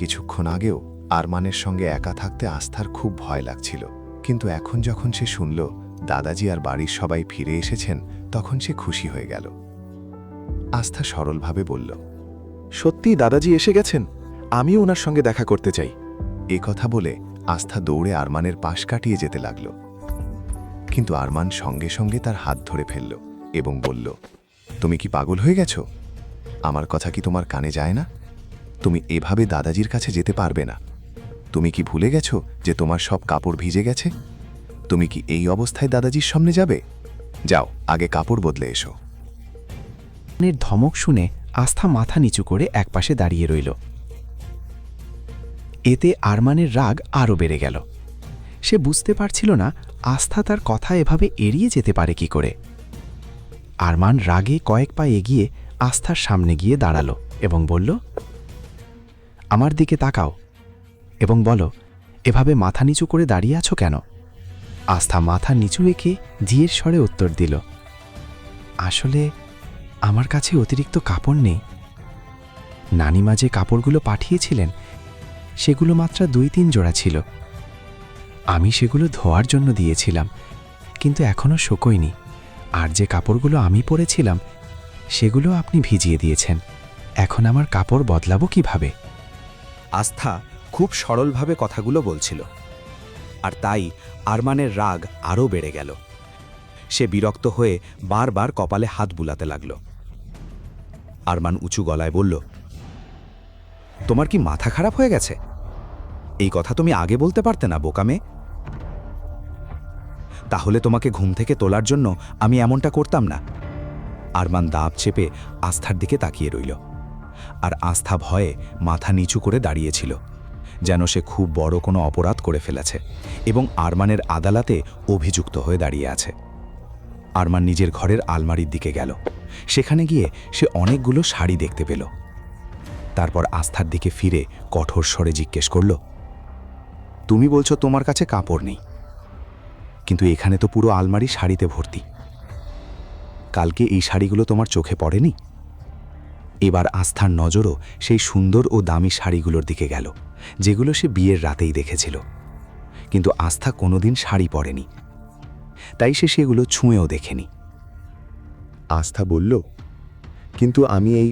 কিছুক্ষণ আগেও আরমানের সঙ্গে একা থাকতে আস্থার খুব ভয় লাগছিল, কিন্তু এখন যখন সে শুনল দাদাজি আর বাড়ির সবাই ফিরে এসেছেন, তখন সে খুশি হয়ে গেল। আস্থা সরলভাবে বলল, সত্যি দাদাজি এসে গেছেন, আমিও ওনার সঙ্গে দেখা করতে চাই। এ কথা বলে আস্থা দৌড়ে আরমানের পাশ কাটিয়ে যেতে লাগল, কিন্তু আরমান সঙ্গে সঙ্গে তার হাত ধরে ফেলল এবং বলল, তুমি কি পাগল হয়ে গেছ? আমার কথা কি তোমার কানে যায় না? তুমি এভাবে দাদাজির কাছে যেতে পারবে না। তুমি কি ভুলে গেছো যে তোমার সব কাপড় ভিজে গেছে? তুমি কি এই অবস্থায় দাদাজির সামনে যাবে? যাও, আগে কাপড় বদলে এসো। ধমক শুনে আস্থা মাথা নিচু করে একপাশে দাঁড়িয়ে রইল। এতে আরমানের রাগ আরও বেড়ে গেল। সে বুঝতে পারছিল না আস্থা তার কথা এভাবে এড়িয়ে যেতে পারে কি করে। আরমান রাগে কয়েক পা এগিয়ে আস্থার সামনে গিয়ে দাঁড়ালো এবং বলল, আমার দিকে তাকাও এবং বলো, এভাবে মাথা নিচু করে দাঁড়িয়ে আছো কেন? আস্থা মাথা নিচু রেখে জিয়ের স্বরে উত্তর দিল, আসলে আমার কাছে অতিরিক্ত কাপড় নেই। নানিমা যে কাপড়গুলো পাঠিয়েছিলেন সেগুলো মাত্র 2-3 জোড়া ছিল। আমি সেগুলো ধোয়ার জন্য দিয়েছিলাম, কিন্তু এখনও শুকোয়নি। আর যে কাপড়গুলো আমি পরেছিলাম সেগুলো আপনি ভিজিয়ে দিয়েছেন। এখন আমার কাপড় বদলাবো কিভাবে? আস্থা খুব সরলভাবে কথাগুলো বলছিল, আর তাই আরমানের রাগ আরও বেড়ে গেল। সে বিরক্ত হয়ে বারবার কপালে হাত বুলাতে লাগল। আরমান উঁচু গলায় বলল, তোমার কি মাথা খারাপ হয়ে গেছে? এই কথা তুমি আগে বলতে পারতে না, বোকামে? তাহলে তোমাকে ঘুম থেকে তোলার জন্য আমি এমনটা করতাম না। আরমান দাঁত চেপে আস্থার দিকে তাকিয়ে রইল, আর আস্থা ভয়ে মাথা নিচু করে দাঁড়িয়েছিল, যেন সে খুব বড় কোনো অপরাধ করে ফেলেছে এবং আরমানের আদালতে অভিযুক্ত হয়ে দাঁড়িয়ে আছে। আরমান নিজের ঘরের আলমারির দিকে গেল। সেখানে গিয়ে সে অনেকগুলো শাড়ি দেখতে পেল। তারপর আস্থার দিকে ফিরে কঠোর স্বরে জিজ্ঞেস করল, তুমি বলছো তোমার কাছে কাপড় নেই, কিন্তু এখানে তো পুরো আলমারি শাড়িতে ভর্তি। কালকে এই শাড়িগুলো তোমার চোখে পড়েনি? এবার আস্থার নজরও সেই সুন্দর ও দামি শাড়িগুলোর দিকে গেল, যেগুলো সে বিয়ের রাতেই দেখেছিল। কিন্তু আস্থা কোনোদিন শাড়ি পরেনি, তাই সে সেগুলো ছুঁয়েও দেখেনি। আস্থা বলল, কিন্তু আমি এই...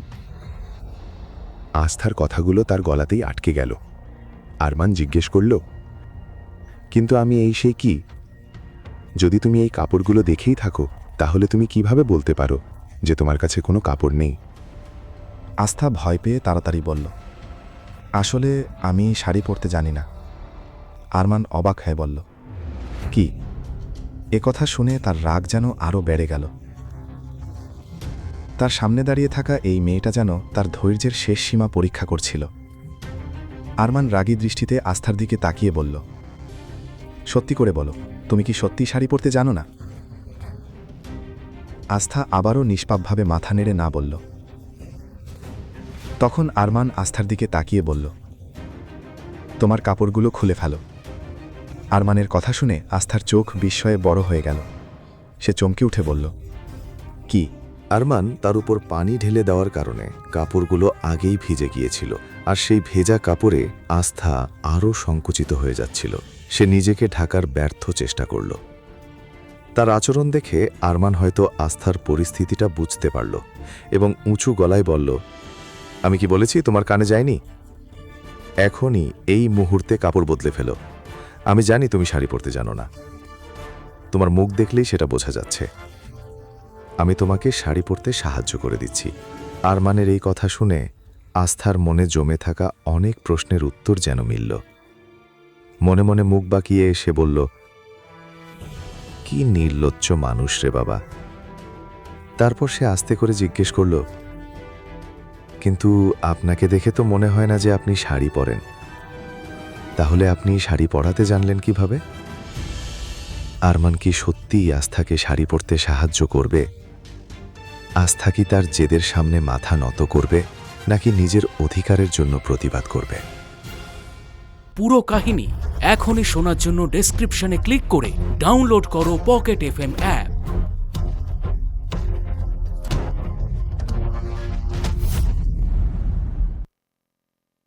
আস্থার কথাগুলো তার গলাতেই আটকে গেল। আরমান জিজ্ঞেস করল, কিন্তু আমি এই সেই কি? যদি তুমি এই কাপড়গুলো দেখেই থাকো, তাহলে তুমি কিভাবে বলতে পারো যে তোমার কাছে কোনো কাপড় নেই? আস্থা ভয় পেয়ে তাড়াতাড়ি বলল, আসলে আমি শাড়ি পরতে জানি না। আরমান অবাক হয়ে বলল, কি? কথা শুনে তার রাগ যেন আরও বেড়ে গেল। তার সামনে দাঁড়িয়ে থাকা এই মেয়েটা যেন তার ধৈর্যের শেষ সীমা পরীক্ষা করছিল। আরমান রাগী দৃষ্টিতে আস্থার দিকে তাকিয়ে বলল, সত্যি করে বলো, তুমি কি সত্যি শাড়ি পরতে জানো না? আস্থা আবারও নিষ্পাপভাবে মাথা নেড়ে না বলল। তখন আরমান আস্থার দিকে তাকিয়ে বলল, তোমার কাপড়গুলো খুলে ফেলো। আরমানের কথা শুনে আস্থার চোখ বিস্ময়ে বড় হয়ে গেল। সে চমকে উঠে বলল, কি? আরমান তার উপর পানি ঢেলে দেওয়ার কারণে কাপড়গুলো আগেই ভিজে গিয়েছিল, আর সেই ভেজা কাপড়ে আস্থা আরও সংকুচিত হয়ে যাচ্ছিল। সে নিজেকে ঢাকার ব্যর্থ চেষ্টা করল। তার আচরণ দেখে আরমান হয়তো আস্থার পরিস্থিতিটা বুঝতে পারল এবং উঁচু গলায় বলল, আমি কি বলেছি তোমার কানে যায়নি? এখনই এই মুহূর্তে কাপড় বদলে ফেলো। আমি জানি তুমি শাড়ি পরতে জানো না, তোমার মুখ দেখলেই সেটা বোঝা যাচ্ছে। আমি তোমাকে শাড়ি পরতে সাহায্য করে দিচ্ছি। আরমানের এই কথা শুনে আস্থার মনে জমে থাকা অনেক প্রশ্নের উত্তর যেন মিলল। মনে মনে মুখ বাঁকিয়ে এসে বলল, কি নির্লজ্জ মানুষ রে বাবা। তারপর সে আস্তে করে জিজ্ঞেস করল, কিন্তু আপনাকে দেখে তো মনে হয় না যে আপনি শাড়ি পরেন। তাহলে আপনি শাড়ি পরাতে জানলেন কিভাবে? আরমান কি সত্যিই আস্থাকে শাড়ি পরতে সাহায্য করবে? আস্থা কি তার জেদের সামনে মাথা নত করবে, নাকি নিজের অধিকারের জন্য প্রতিবাদ করবে? পুরো কাহিনী এখনই শোনার জন্য ডেসক্রিপশনে ক্লিক করে ডাউনলোড করো পকেট FM অ্যাপ।